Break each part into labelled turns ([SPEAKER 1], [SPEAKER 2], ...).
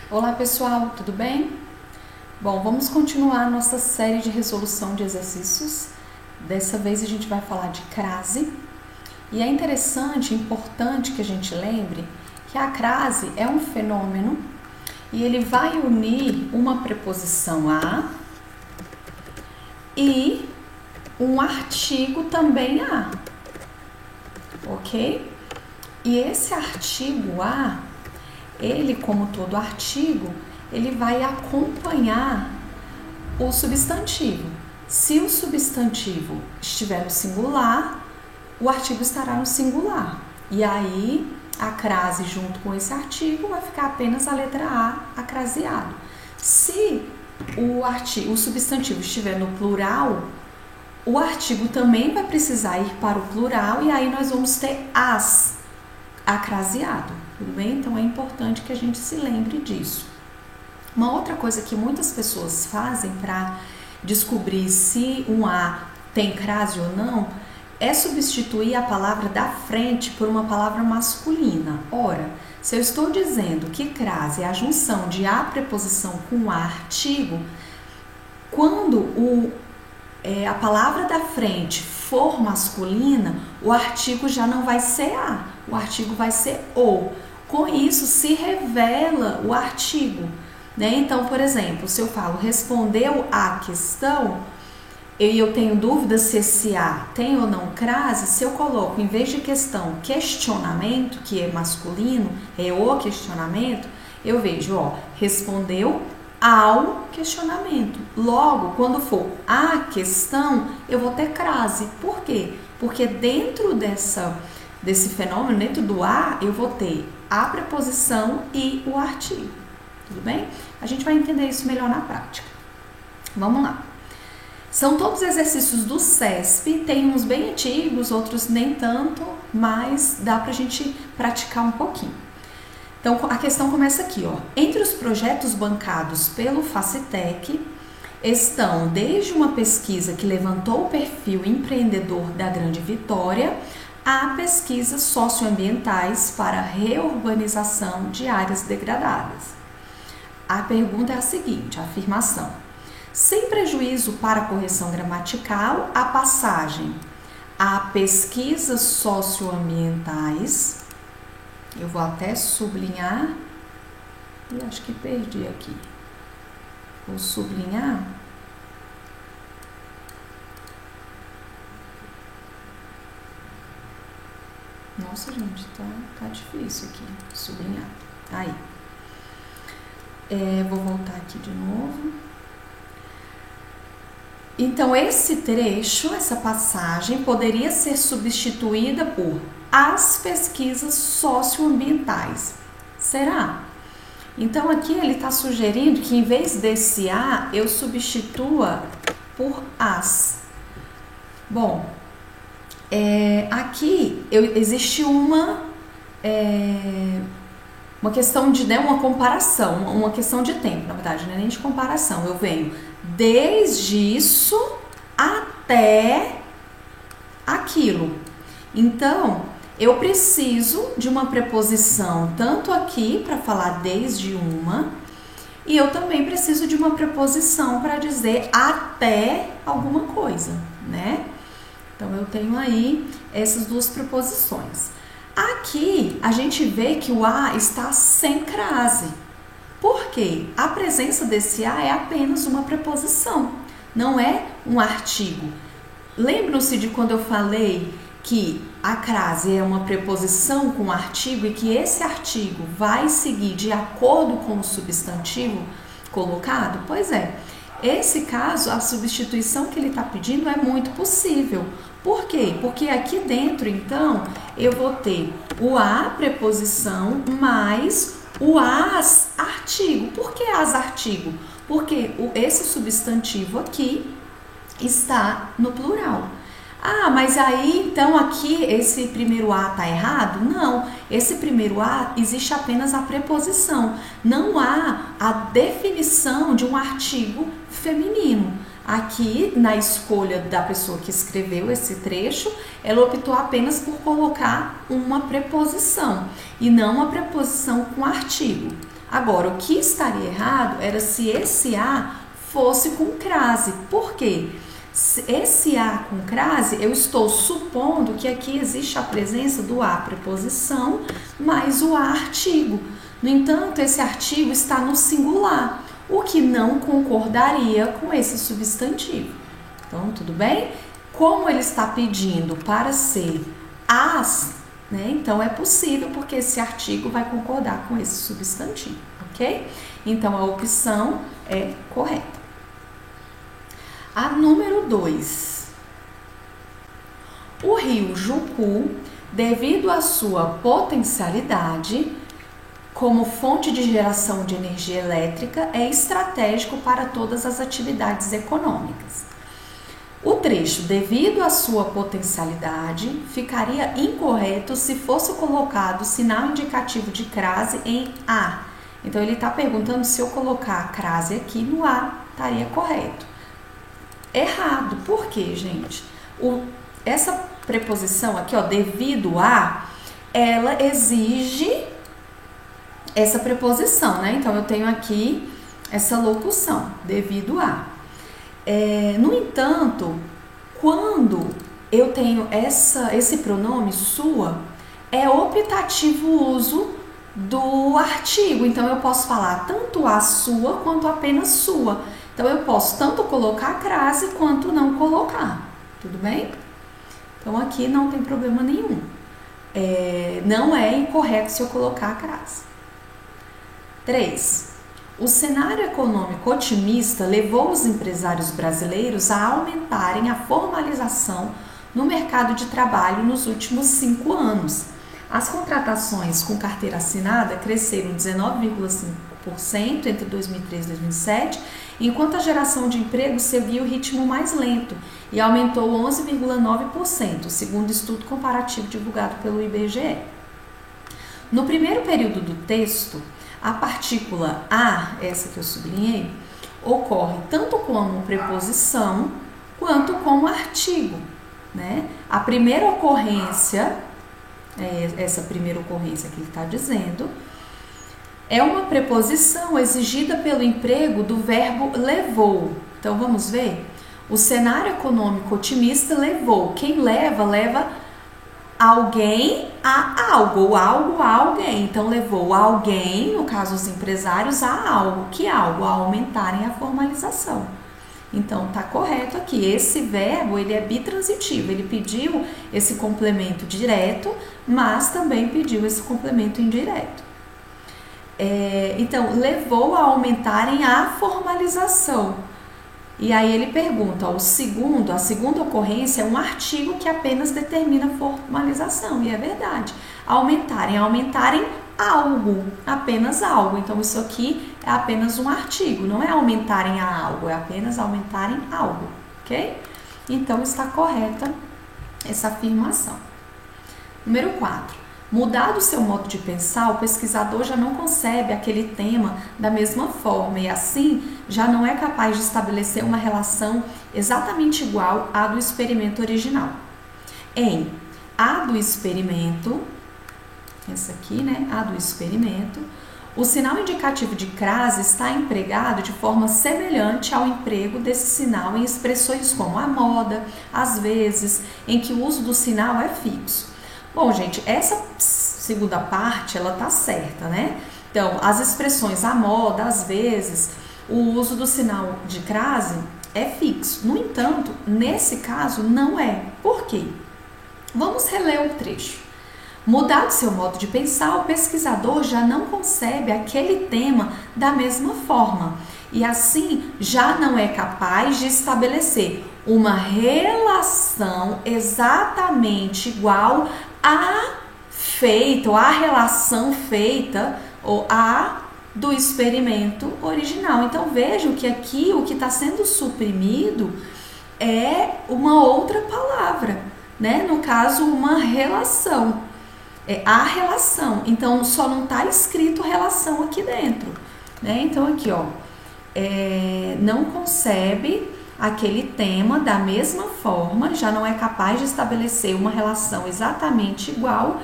[SPEAKER 1] Olá pessoal, tudo bem? Bom, vamos continuar nossa série de resolução de exercícios. Dessa vez a gente vai falar de crase. E é interessante, importante que a gente lembre que a crase é um fenômeno e ele vai unir uma preposição a e um artigo também a, ok? E esse artigo a, ele, como todo artigo, ele vai acompanhar o substantivo. Se o substantivo estiver no singular, o artigo estará no singular. E aí, a crase junto com esse artigo vai ficar apenas a letra A, acraseado. Se o substantivo estiver no plural, o artigo também vai precisar ir para o plural e aí nós vamos ter as, acraseado. Tudo bem? Então é importante que a gente se lembre disso. Uma outra coisa que muitas pessoas fazem para descobrir se um A tem crase ou não é substituir a palavra da frente por uma palavra masculina. Ora, se eu estou dizendo que crase é a junção de a preposição com a artigo, quando a palavra da frente for masculina, o artigo já não vai ser a, o artigo vai ser o. Com isso se revela o artigo, né? Então, por exemplo, se eu falo respondeu a questão e eu tenho dúvida se esse a tem ou não crase, se eu coloco em vez de questão questionamento, que é masculino, é o questionamento, eu vejo, ó, respondeu ao questionamento. Logo, quando for a questão, eu vou ter crase. Por quê? Porque dentro desse fenômeno, dentro do a, eu vou ter a preposição e o artigo. Tudo bem? A gente vai entender isso melhor na prática. Vamos lá. São todos exercícios do CESP, tem uns bem antigos, outros nem tanto, mas dá pra gente praticar um pouquinho. Então, a questão começa aqui, ó. Entre os projetos bancados pelo Facitec estão desde uma pesquisa que levantou o perfil empreendedor da Grande Vitória a pesquisas socioambientais para reurbanização de áreas degradadas. A pergunta é a seguinte, a afirmação. Sem prejuízo para a correção gramatical, a passagem a pesquisas socioambientais, eu vou até sublinhar, e acho que perdi aqui, vou sublinhar, nossa gente, tá difícil aqui, sublinhar, aí, vou voltar aqui de novo. Então, esse trecho, essa passagem, poderia ser substituída por as pesquisas socioambientais. Será? Então, aqui ele está sugerindo que em vez desse a, eu substitua por as. Bom, aqui existe uma questão de, né, uma comparação, uma questão de tempo, na verdade, não é nem de comparação. Eu venho desde isso até aquilo. Então, eu preciso de uma preposição tanto aqui para falar desde uma, e eu também preciso de uma preposição para dizer até alguma coisa, né? Então, eu tenho aí essas duas preposições. Aqui, a gente vê que o a está sem crase. Por quê? A presença desse a é apenas uma preposição, não é um artigo. Lembram-se de quando eu falei que a crase é uma preposição com artigo e que esse artigo vai seguir de acordo com o substantivo colocado? Pois é, esse caso, a substituição que ele está pedindo é muito possível. Por quê? Porque aqui dentro, então, eu vou ter o a preposição mais o as artigo. Por que as artigo? Porque esse substantivo aqui está no plural. Ah, mas aí, então, aqui, esse primeiro a tá errado? Não, esse primeiro a existe apenas a preposição. Não há a definição de um artigo feminino. Aqui, na escolha da pessoa que escreveu esse trecho, ela optou apenas por colocar uma preposição e não uma preposição com artigo. Agora, o que estaria errado era se esse a fosse com crase. Por quê? Esse a com crase, eu estou supondo que aqui existe a presença do a preposição mais o a artigo. No entanto, esse artigo está no singular, o que não concordaria com esse substantivo. Então, tudo bem? Como ele está pedindo para ser as, né? Então é possível porque esse artigo vai concordar com esse substantivo, ok? Então a opção é correta. A número 2. O rio Jucu, devido à sua potencialidade como fonte de geração de energia elétrica, é estratégico para todas as atividades econômicas. O trecho, devido à sua potencialidade, ficaria incorreto se fosse colocado sinal indicativo de crase em A. Então, ele está perguntando se eu colocar a crase aqui no A, estaria correto. Errado. Por quê, gente? Essa preposição aqui, ó, devido a, ela exige essa preposição, né? Então, eu tenho aqui essa locução, devido a. No entanto, quando eu tenho esse pronome sua, é optativo o uso do artigo. Então, eu posso falar tanto a sua quanto apenas sua. Então, eu posso tanto colocar a crase quanto não colocar. Tudo bem? Então, aqui não tem problema nenhum. Não é incorreto se eu colocar a crase. 3. O cenário econômico otimista levou os empresários brasileiros a aumentarem a formalização no mercado de trabalho nos últimos 5 anos. As contratações com carteira assinada cresceram 19,5% entre 2003 e 2007, enquanto a geração de emprego seguiu o ritmo mais lento e aumentou 11,9%, segundo estudo comparativo divulgado pelo IBGE. No primeiro período do texto, a partícula a, essa que eu sublinhei, ocorre tanto como preposição quanto como artigo, né? A primeira ocorrência, essa primeira ocorrência que ele está dizendo, é uma preposição exigida pelo emprego do verbo levou. Então vamos ver? O cenário econômico otimista levou. Quem leva, leva alguém a algo, ou algo a alguém. Então, levou alguém, no caso os empresários, a algo. Que algo? A aumentarem a formalização. Então, tá correto aqui. Esse verbo, ele é bitransitivo. Ele pediu esse complemento direto, mas também pediu esse complemento indireto. Então, levou a aumentarem a formalização. E aí ele pergunta, a segunda ocorrência é um artigo que apenas determina formalização, e é verdade. Aumentarem algo, apenas algo. Então isso aqui é apenas um artigo, não é aumentarem a algo, é apenas aumentarem algo, ok? Então está correta essa afirmação. Número 4. Mudado o seu modo de pensar, o pesquisador já não concebe aquele tema da mesma forma e assim já não é capaz de estabelecer uma relação exatamente igual à do experimento original. Em A do experimento, essa aqui, né? A do experimento, o sinal indicativo de crase está empregado de forma semelhante ao emprego desse sinal em expressões como a moda, às vezes, em que o uso do sinal é fixo. Bom, gente, essa segunda parte, ela tá certa, né? Então, as expressões a moda, às vezes, o uso do sinal de crase é fixo. No entanto, nesse caso, não é. Por quê? Vamos reler o trecho. Mudado seu modo de pensar, o pesquisador já não concebe aquele tema da mesma forma e, assim, já não é capaz de estabelecer uma relação exatamente igual à relação feita ou a do experimento original. Então vejam que aqui o que está sendo suprimido é uma outra palavra, né? No caso, uma relação. É a relação. Então só não está escrito relação aqui dentro, né? Então aqui, ó, não concebe aquele tema da mesma forma, já não é capaz de estabelecer uma relação exatamente igual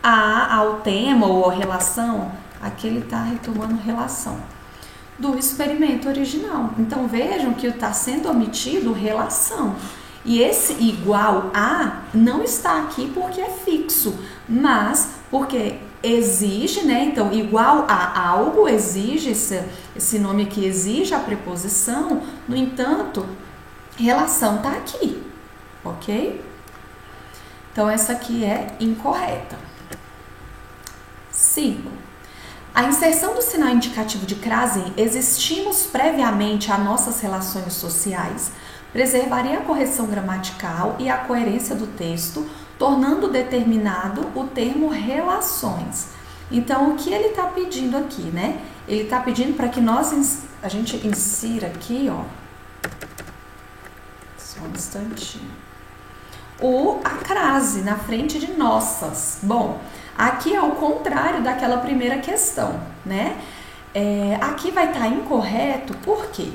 [SPEAKER 1] ao tema ou a relação Aqui ele está retomando relação do experimento original. Então vejam que está sendo omitido relação. E esse igual a não está aqui porque é fixo, mas porque exige, né? Então, igual a algo exige, esse nome aqui exige a preposição, no entanto, relação está aqui, ok? Então, essa aqui é incorreta. 5. A inserção do sinal indicativo de crase em existimos previamente a nossas relações sociais preservaria a correção gramatical e a coerência do texto, tornando determinado o termo relações. Então, o que ele está pedindo aqui, né? Ele está pedindo para que a gente insira aqui, ó, só um instantinho, a crase na frente de nossas. Bom, aqui é o contrário daquela primeira questão, né? Aqui vai estar incorreto, por quê?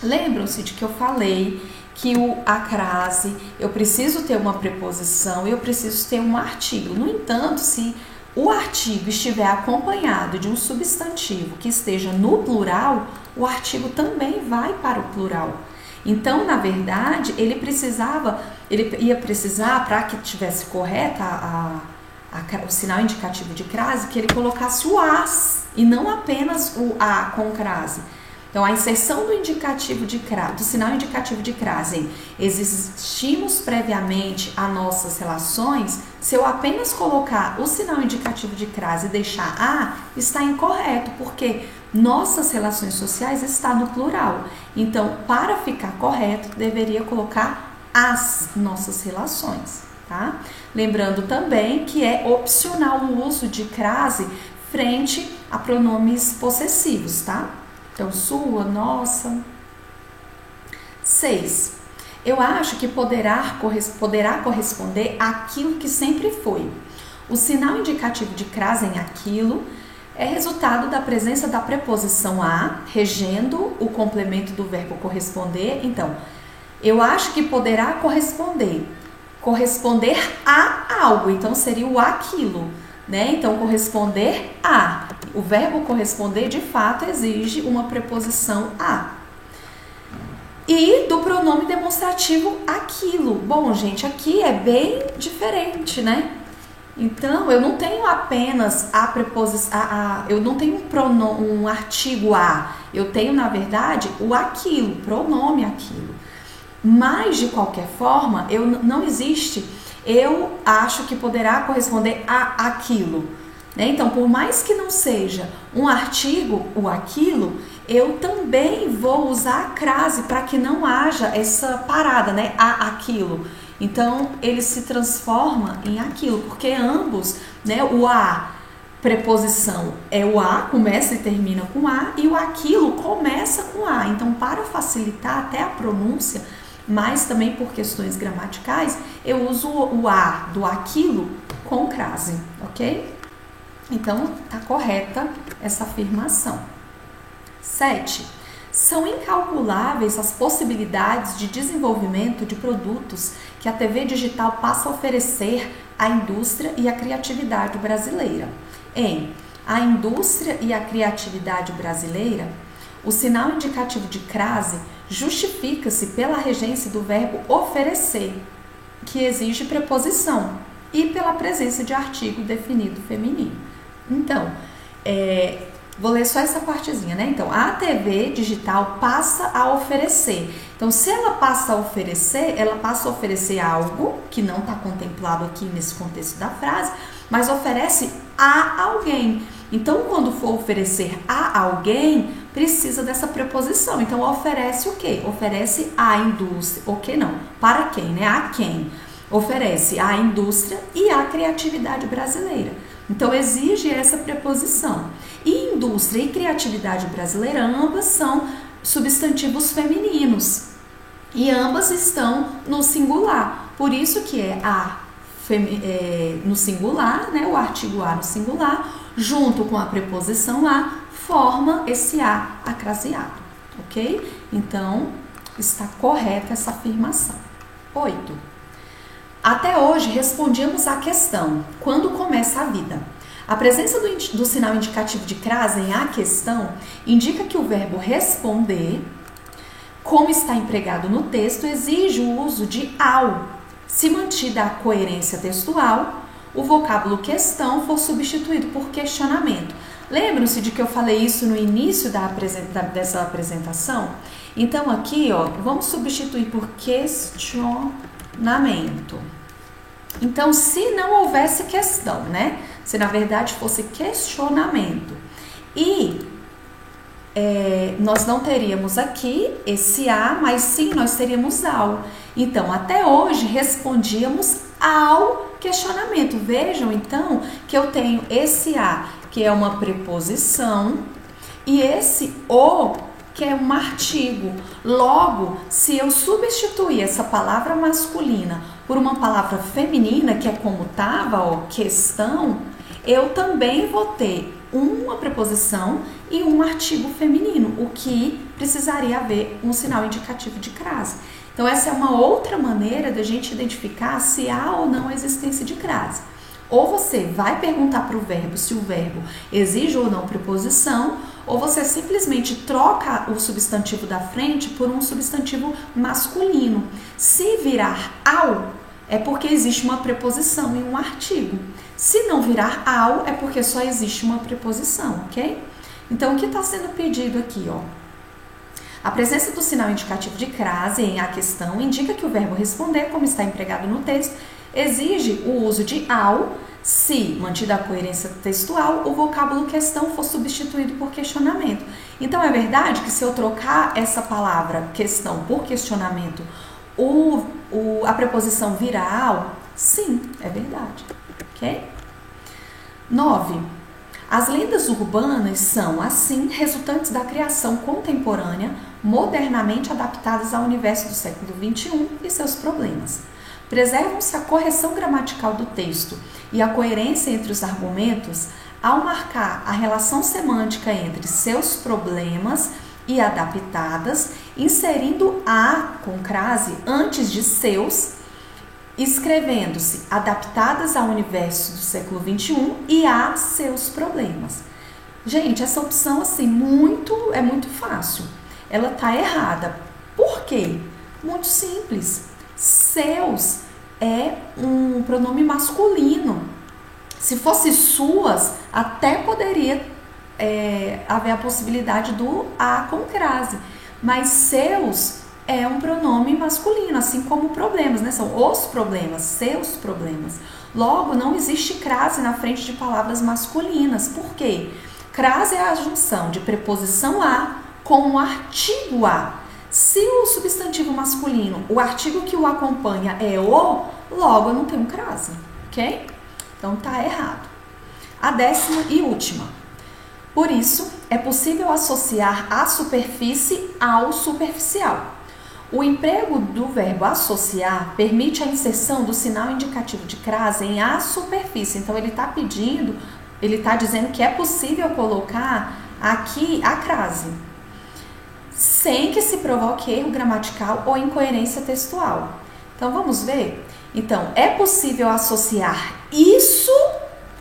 [SPEAKER 1] Lembram-se de que eu falei que a crase, eu preciso ter uma preposição e eu preciso ter um artigo. No entanto, se o artigo estiver acompanhado de um substantivo que esteja no plural, o artigo também vai para o plural. Então, na verdade, ele ia precisar, para que tivesse correta o sinal indicativo de crase, que ele colocasse o as e não apenas o a com crase. Então, a inserção do sinal indicativo de crase em existimos previamente a nossas relações, se eu apenas colocar o sinal indicativo de crase e deixar a, está incorreto, porque nossas relações sociais está no plural. Então, para ficar correto, deveria colocar as nossas relações, tá? Lembrando também que é opcional o uso de crase frente a pronomes possessivos, tá? Então, sua, nossa. 6. Eu acho que poderá corresponder àquilo que sempre foi. O sinal indicativo de crase em aquilo é resultado da presença da preposição a, regendo o complemento do verbo corresponder. Então, eu acho que poderá corresponder a algo. Então, seria o aquilo, né? Então, corresponder a. O verbo corresponder, de fato, exige uma preposição a. E do pronome demonstrativo aquilo. Bom, gente, aqui é bem diferente, né? Então, eu não tenho apenas a preposição, eu não tenho um artigo a. Eu tenho, na verdade, o aquilo, pronome aquilo. Mas, de qualquer forma, não existe, eu acho que poderá corresponder a aquilo. Então, por mais que não seja um artigo, o aquilo, eu também vou usar a crase para que não haja essa parada, né? Aquilo. Então, ele se transforma em aquilo, porque ambos, né? O a, preposição, é o a, começa e termina com a, e o aquilo começa com a. Então, para facilitar até a pronúncia, mas também por questões gramaticais, eu uso o a do aquilo com crase, ok? Então, está correta essa afirmação. 7. São incalculáveis as possibilidades de desenvolvimento de produtos que a TV digital passa a oferecer à indústria e à criatividade brasileira. Em A Indústria e a Criatividade Brasileira, o sinal indicativo de crase justifica-se pela regência do verbo oferecer, que exige preposição, e pela presença de artigo definido feminino. Então, vou ler só essa partezinha, né? Então, a TV digital passa a oferecer. Então, se ela passa a oferecer algo que não está contemplado aqui nesse contexto da frase, mas oferece a alguém. Então, quando for oferecer a alguém, precisa dessa preposição. Então, oferece o quê? Oferece à indústria. O que não? Para quem, né? A quem? Oferece à indústria e à criatividade brasileira. Então, exige essa preposição. E indústria e criatividade brasileira, ambas são substantivos femininos. E ambas estão no singular. Por isso que é no singular, né? O artigo a no singular, junto com a preposição a, forma esse a acraseado. Ok? Então, está correta essa afirmação. 8. Até hoje respondíamos à questão: quando começa a vida? A presença do sinal indicativo de crase em a questão indica que o verbo responder, como está empregado no texto, exige o uso de ao. Se mantida a coerência textual, o vocábulo questão for substituído por questionamento. Lembram-se de que eu falei isso no início dessa apresentação? Então aqui, ó, vamos substituir por questionamento. Então, se não houvesse questão, né? Se na verdade fosse questionamento. E nós não teríamos aqui esse a, mas sim nós teríamos ao. Então, até hoje respondíamos ao questionamento. Vejam então que eu tenho esse a, que é uma preposição, e esse o, que é um artigo. Logo, se eu substituir essa palavra masculina por uma palavra feminina, que é como estava, ó, questão, eu também vou ter uma preposição e um artigo feminino, o que precisaria haver um sinal indicativo de crase. Então, essa é uma outra maneira da gente identificar se há ou não a existência de crase. Ou você vai perguntar para o verbo se o verbo exige ou não preposição, ou você simplesmente troca o substantivo da frente por um substantivo masculino. Se virar ao, é porque existe uma preposição e um artigo. Se não virar ao, é porque só existe uma preposição, ok? Então, o que está sendo pedido aqui, ó? A presença do sinal indicativo de crase em a questão indica que o verbo responder, como está empregado no texto, exige o uso de ao, se, mantida a coerência textual, o vocábulo questão for substituído por questionamento. Então, é verdade que se eu trocar essa palavra questão por questionamento, a preposição vira ao? Sim, é verdade. Ok? 9. As lendas urbanas são, assim, resultantes da criação contemporânea, modernamente adaptadas ao universo do século XXI e seus problemas. Preservam-se a correção gramatical do texto e a coerência entre os argumentos ao marcar a relação semântica entre seus problemas e adaptadas, inserindo a com crase antes de seus, escrevendo-se adaptadas ao universo do século XXI e a seus problemas. Gente, essa opção assim é muito fácil. Ela tá errada. Por quê? Muito simples. Seus é um pronome masculino. Se fosse suas, até poderia haver a possibilidade do a com crase. Mas seus é um pronome masculino, assim como problemas, né? São os problemas, seus problemas. Logo, não existe crase na frente de palavras masculinas. Por quê? Crase é a junção de preposição a com o artigo a. Se o substantivo masculino, o artigo que o acompanha é o, logo eu não tenho crase, ok? Então tá errado. A 10ª e última. Por isso, é possível associar a superfície ao superficial. O emprego do verbo associar permite a inserção do sinal indicativo de crase em a superfície. Então, ele está dizendo que é possível colocar aqui a crase, sem que se provoque erro gramatical ou incoerência textual. Então, vamos ver? Então, é possível associar isso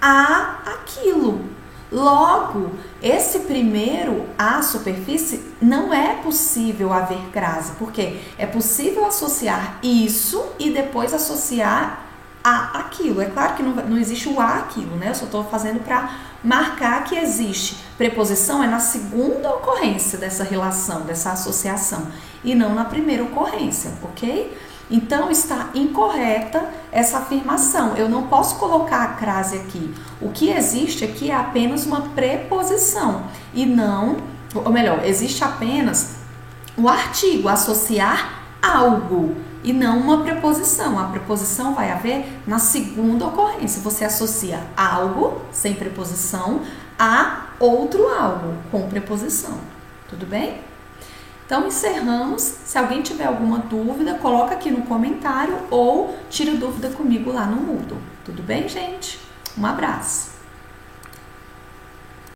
[SPEAKER 1] a aquilo. Logo, esse primeiro, a superfície, não é possível haver crase, porque é possível associar isso e depois associar a aquilo. É claro que não existe o a aquilo, né? Eu só estou fazendo para marcar que existe. Preposição é na segunda ocorrência dessa relação, dessa associação, e não na primeira ocorrência, ok? Então, está incorreta essa afirmação. Eu não posso colocar a crase aqui. O que existe aqui é apenas uma preposição e não, ou melhor, existe apenas o artigo, associar algo e não uma preposição. A preposição vai haver na segunda ocorrência. Você associa algo, sem preposição, a outro algo, com preposição. Tudo bem? Então, encerramos. Se alguém tiver alguma dúvida, coloca aqui no comentário ou tira dúvida comigo lá no Moodle. Tudo bem, gente? Um abraço!